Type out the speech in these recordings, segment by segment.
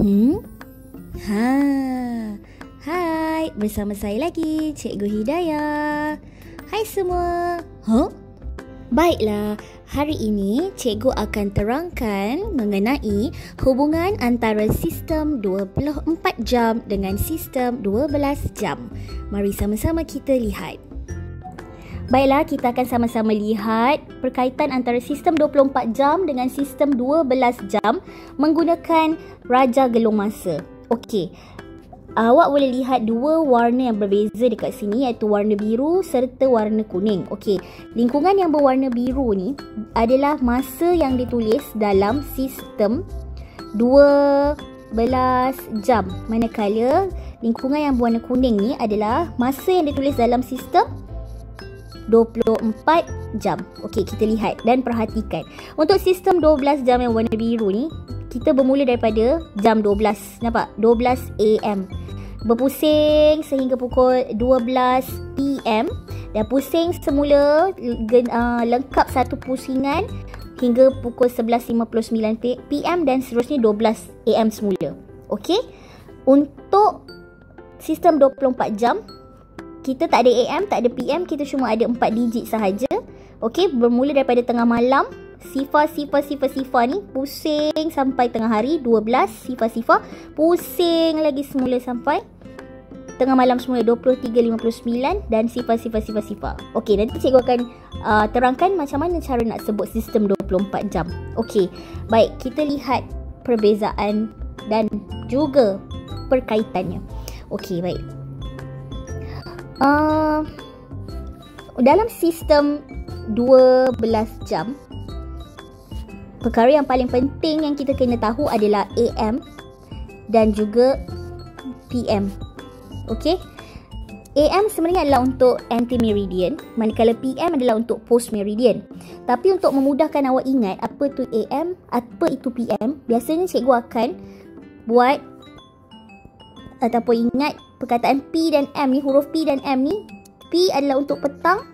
Hmm? Ha. Hai, bersama saya lagi, Cikgu Hidayah. Hai semua. Baiklah, hari ini cikgu akan terangkan mengenai hubungan antara sistem 24 jam dengan sistem 12 jam. Mari sama-sama kita lihat. Baiklah, kita akan sama-sama lihat perkaitan antara sistem 24 jam dengan sistem 12 jam menggunakan raja gelung masa. Okey. Awak boleh lihat dua warna yang berbeza dekat sini, iaitu warna biru serta warna kuning. Okey, lingkungan yang berwarna biru ni adalah masa yang ditulis dalam sistem 12 jam. Manakala lingkungan yang berwarna kuning ni adalah masa yang ditulis dalam sistem 24 jam. Okey, kita lihat dan perhatikan. Untuk sistem 12 jam yang warna biru ni, kita bermula daripada jam 12. Nampak? 12 AM. Berpusing sehingga pukul 12 PM. Dan pusing semula lengkap satu pusingan hingga pukul 11.59 PM dan seterusnya 12 AM semula. Okey? Untuk sistem 24 jam, kita tak ada AM, tak ada PM, kita cuma ada 4 digit sahaja. Okey, bermula daripada tengah malam. Sifar ni pusing sampai tengah hari 12 sifar. Pusing lagi semula sampai tengah malam semula 23.59 dan sifar. Okey, nanti cikgu akan terangkan macam mana cara nak sebut sistem 24 jam. Okey, baik, kita lihat perbezaan dan juga perkaitannya. Okey, baik. Dalam sistem 12 jam, perkara yang paling penting yang kita kena tahu adalah AM dan juga PM. Okey? AM sebenarnya adalah untuk anti-meridian, manakala PM adalah untuk post-meridian. Tapi untuk memudahkan awak ingat apa tu AM, apa itu PM, biasanya cikgu akan buat ataupun ingat perkataan P dan M ni, huruf P dan M ni. P adalah untuk petang,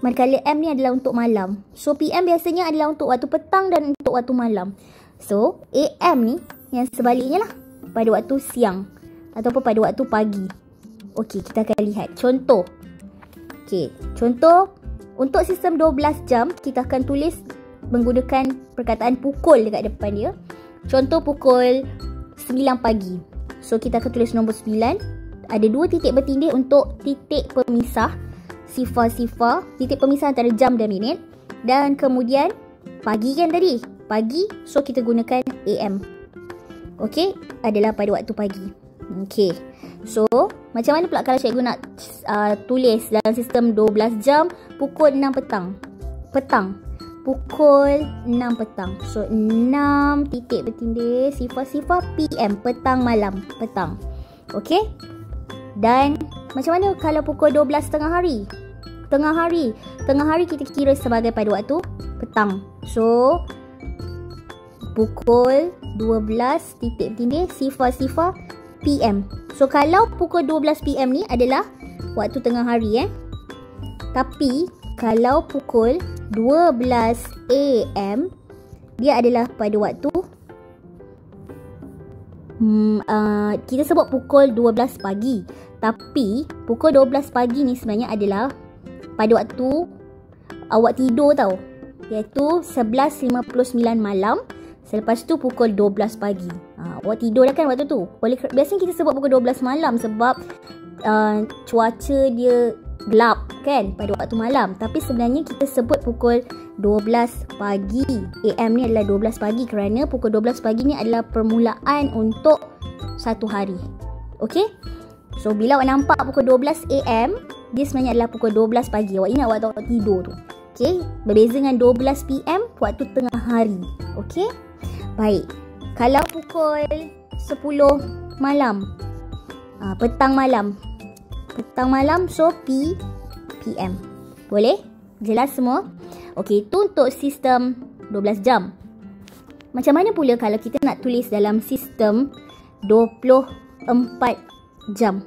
manakala M ni adalah untuk malam. So PM biasanya adalah untuk waktu petang dan untuk waktu malam. So AM ni yang sebaliknya lah, pada waktu siang ataupun pada waktu pagi. Okey, kita akan lihat contoh. Okey, contoh untuk sistem 12 jam kita akan tulis menggunakan perkataan pukul dekat depan dia. Contoh pukul 9 pagi. So kita akan tulis nombor 9. Ada dua titik bertindih untuk titik pemisah. Sifar, titik pemisah antara jam dan minit. Dan kemudian pagi kan tadi, pagi, so kita gunakan AM. Okey, adalah pada waktu pagi. Okey, so macam mana pula kalau cikgu nak tulis dalam sistem 12 jam pukul 6 petang. Pukul 6 petang. So 6 titik bertindih sifar PM, petang malam, petang. Okey, dan macam mana kalau pukul 12 tengah hari? Tengah hari kita kira sebagai pada waktu petang. So pukul 12 titik bertindih sifar PM. So kalau pukul 12 PM ni adalah waktu tengah hari Tapi kalau pukul 12 AM dia adalah pada waktu kita sebut pukul 12 pagi. Tapi pukul 12 pagi ni sebenarnya adalah pada waktu awak tidur tau, iaitu 11.59 malam. Selepas tu pukul 12 pagi. Awak tidur dah kan waktu tu. Biasanya kita sebut pukul 12 malam sebab cuaca dia gelap kan pada waktu malam. Tapi sebenarnya kita sebut pukul 12 pagi. AM ni adalah 12 pagi kerana pukul 12 pagi ni adalah permulaan untuk satu hari. Okey? So bila awak nampak pukul 12 AM, dia sebenarnya adalah pukul 12 pagi. Awak ingat waktu awak tidur tu. Okey? Berbeza dengan 12 PM waktu tengah hari. Okey? Baik. Kalau pukul 10 malam, petang malam, so PM. Boleh? Jelas semua? Okey, itu untuk sistem 12 jam. Macam mana pula kalau kita nak tulis dalam sistem 24 jam?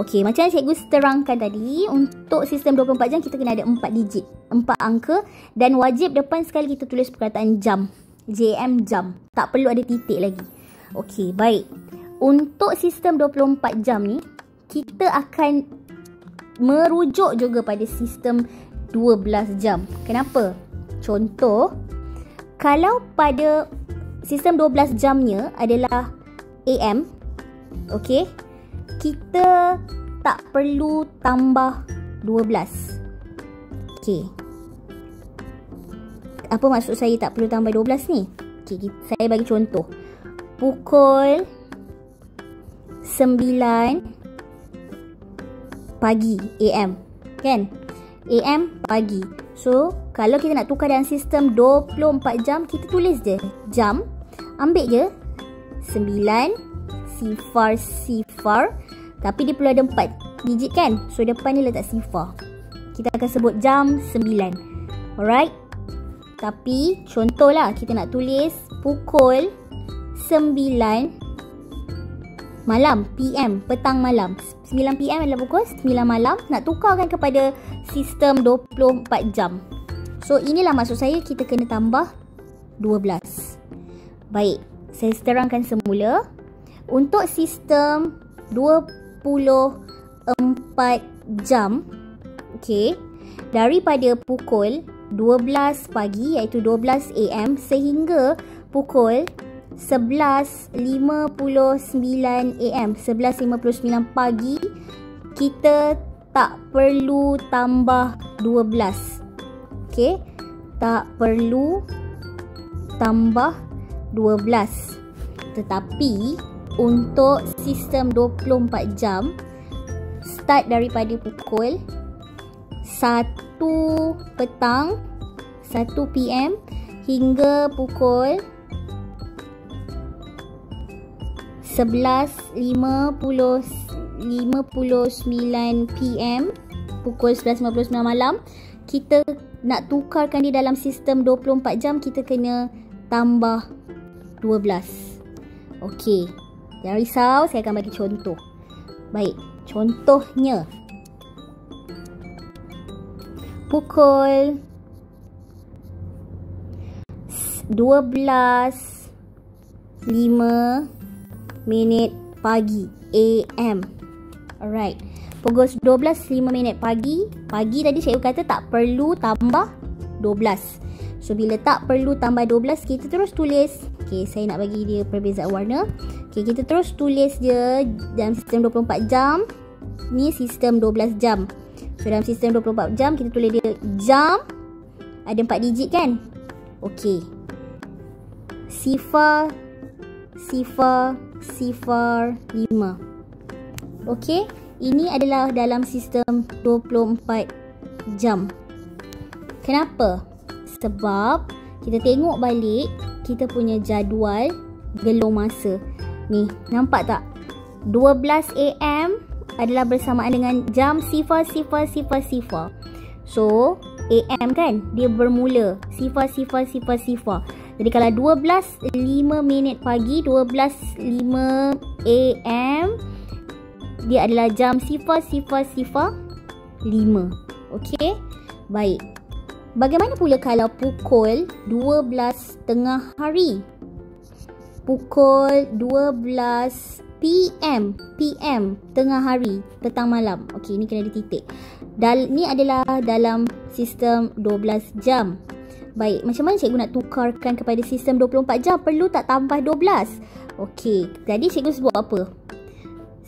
Okey, macam cikgu terangkan tadi, untuk sistem 24 jam kita kena ada 4 digit, 4 angka, dan wajib depan sekali kita tulis perkataan jam. JM jam. Tak perlu ada titik lagi. Okey, baik. Untuk sistem 24 jam ni, kita akan merujuk juga pada sistem 12 jam. Kenapa? Contoh, kalau pada sistem 12 jamnya adalah AM, okey, kita tak perlu tambah 12. Okey. Apa maksud saya tak perlu tambah 12 ni? Okey, saya bagi contoh. Pukul 9 pagi AM, kan? AM pagi. So, kalau kita nak tukar dalam sistem 24 jam, kita tulis je jam, ambil je 9 sifar, tapi dia perlu ada 4 digit kan? So, depan ni letak sifar. Kita akan sebut jam 9. Alright? Tapi, contohlah kita nak tulis pukul 9 malam, PM, petang malam. 9 PM adalah pukul 9 malam. Nak tukarkan kepada sistem 24 jam. So, inilah maksud saya kita kena tambah 12. Baik, saya terangkan semula. Untuk sistem 24 jam, okey, daripada pukul 12 pagi iaitu 12 AM sehingga pukul 11.59 AM, 11.59 pagi, kita tak perlu tambah 12. Okey, tak perlu tambah 12. Tetapi untuk sistem 24 jam, start daripada pukul 1 petang, 1 PM hingga pukul 11.59 PM, pukul 11.59 malam, kita nak tukarkan dia dalam sistem 24 jam, kita kena tambah 12. Okey, jangan risau, saya akan bagi contoh. Baik, contohnya pukul 12.05 pagi AM. Alright. Pukul 12.05 pagi. Pagi tadi cikgu kata tak perlu tambah 12. So, bila tak perlu tambah 12, kita terus tulis. Okay, saya nak bagi dia perbezaan warna. Okay, kita terus tulis je dalam sistem 24 jam. Ni sistem 12 jam. So, dalam sistem 24 jam, kita tulis dia jam. Ada 4 digit kan? Okay. Sifar 5. Okey, ini adalah dalam sistem 24 jam. Kenapa? Sebab kita tengok balik kita punya jadual gelong masa. Ni, nampak tak? 12 AM adalah bersamaan dengan jam sifar. So, AM kan? Dia bermula sifar. Jadi kalau 12.05 pagi, 12.05 AM, dia adalah jam sifar 5. Okey? Baik. Bagaimana pula kalau pukul 12 tengah hari? Pukul 12 PM tengah hari, petang malam. Okey, ni kena ada titik. Ni adalah dalam sistem 12 jam. Baik, macam mana cikgu nak tukarkan kepada sistem 24 jam? Perlu tak tambah 12? Okey, jadi cikgu sebut apa?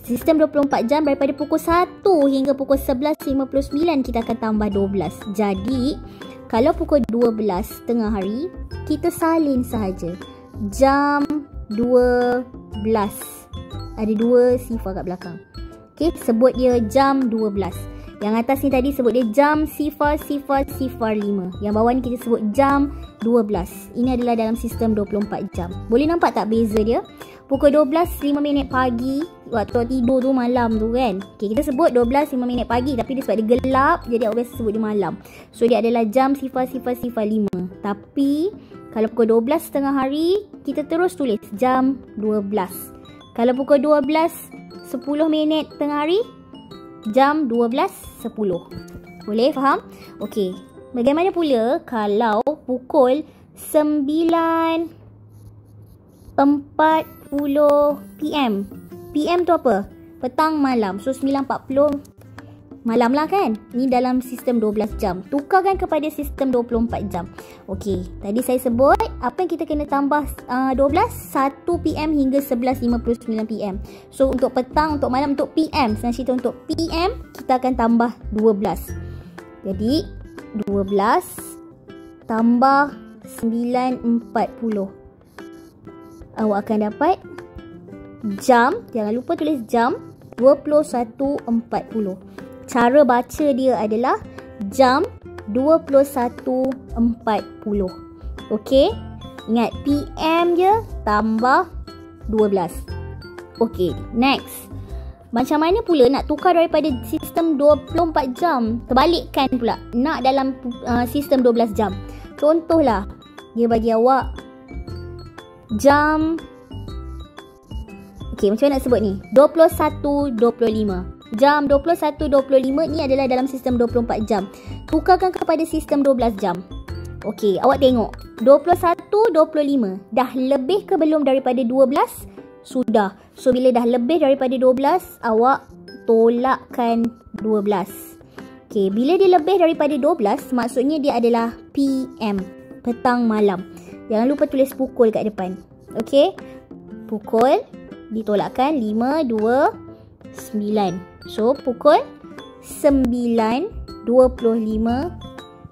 Sistem 24 jam daripada pukul 1 hingga pukul 11.59 kita akan tambah 12. Jadi, kalau pukul 12 tengah hari, kita salin sahaja. Jam 12. Ada 2 sifar kat belakang. Okey, sebut dia jam 12. Yang atas ni tadi sebut dia jam sifar 5. Yang bawah ni kita sebut jam 12. Ini adalah dalam sistem 24 jam. Boleh nampak tak beza dia? Pukul 12.05 pagi, waktu tidur tu malam tu kan. Okay, kita sebut 12.05 pagi, tapi dia sebab dia gelap, jadi awak biasa sebut dia malam. So, dia adalah jam sifar 5. Tapi, kalau pukul 12 tengah hari, kita terus tulis jam 12. Kalau pukul 12.10 tengah hari, jam 12.10. Boleh faham? Okey. Bagaimana pula kalau pukul 9 9.40 PM. PM tu apa? Petang malam. So 9.40 malam lah kan. Ni dalam sistem 12 jam. Tukarkan kepada sistem 24 jam. Okey, tadi saya sebut apa yang kita kena tambah 12, 1 PM hingga 11.59 PM. So untuk petang, untuk malam, untuk PM, senang cerita untuk PM kita akan tambah 12. Jadi 12 tambah 9.40. Awak akan dapat jam, jangan lupa tulis jam, 21.40. Cara baca dia adalah jam 21.40. Okey? Ingat PM je tambah 12. Okey, next. Macam mana pula nak tukar daripada sistem 24 jam? Terbalikkan pula. Nak dalam sistem 12 jam. Contohlah, dia bagi awak jam. Okey, macam mana nak sebut ni? 21.25. Jam 21.25 ni adalah dalam sistem 24 jam. Tukarkan kepada sistem 12 jam. Okey, awak tengok. 21.25. Dah lebih ke belum daripada 12? Sudah. So, bila dah lebih daripada 12, awak tolakkan 12. Okey, bila dia lebih daripada 12, maksudnya dia adalah PM. Petang malam. Jangan lupa tulis pukul kat depan. Okey? Pukul ditolakkan 5, 2, 9. So, pukul 9.25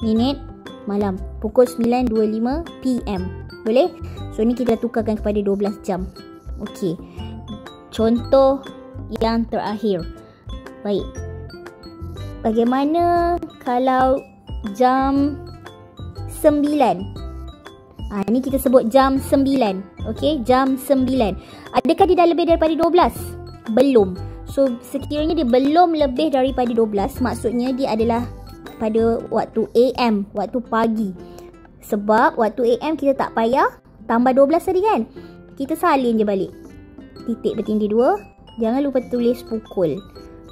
minit malam. Pukul 9.25 PM. Boleh? So, ni kita tukarkan kepada 12 jam. Okey. Contoh yang terakhir. Baik. Bagaimana kalau jam 9? Ni kita sebut jam 9. Okey, jam 9. Adakah dia dah lebih daripada 12? Belum. So, sekiranya dia belum lebih daripada 12, maksudnya dia adalah pada waktu AM, waktu pagi. Sebab waktu AM kita tak payah tambah 12 tadi kan? Kita salin je balik. Titik bertindih 2. Jangan lupa tulis pukul.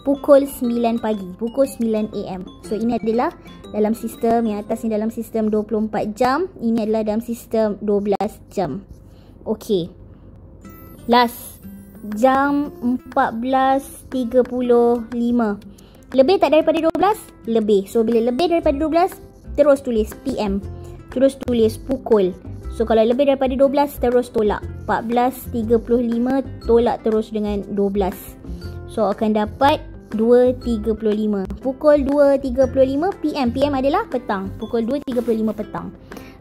Pukul 9 pagi. Pukul 9 AM. So, ini adalah dalam sistem yang atas ni dalam sistem 24 jam. Ini adalah dalam sistem 12 jam. Okey. Last. Jam 14.35. Lebih tak daripada 12? Lebih. So, bila lebih daripada 12, terus tulis PM. Terus tulis pukul. So, kalau lebih daripada 12, terus tolak. 14.35 tolak terus dengan 12. So, akan dapat 2.35. Pukul 2.35 PM. PM adalah petang. Pukul 2.35 petang.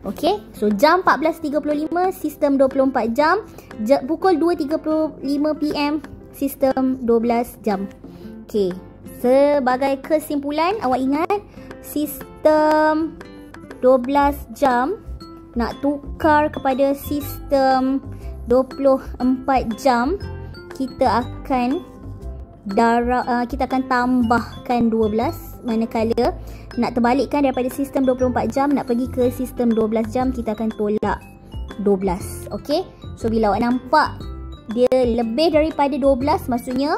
Okey. So, jam 14.35 sistem 24 jam. Pukul 2.35 PM sistem 12 jam. Okey. Sebagai kesimpulan, awak ingat sistem 12 jam nak tukar kepada sistem 24 jam, kita akan tambahkan 12. Manakala nak terbalikkan daripada sistem 24 jam nak pergi ke sistem 12 jam, kita akan tolak 12. Okey. So, bila awak nampak dia lebih daripada 12, maksudnya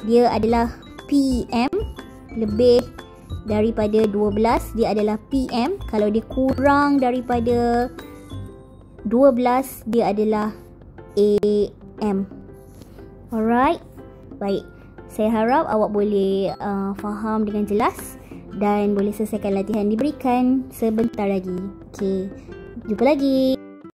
dia adalah PM. Lebih daripada 12 dia adalah PM. Kalau dia kurang daripada 12 dia adalah AM. Alright. Baik. Saya harap awak boleh faham dengan jelas dan boleh selesaikan latihan diberikan sebentar lagi. Okey. Jumpa lagi.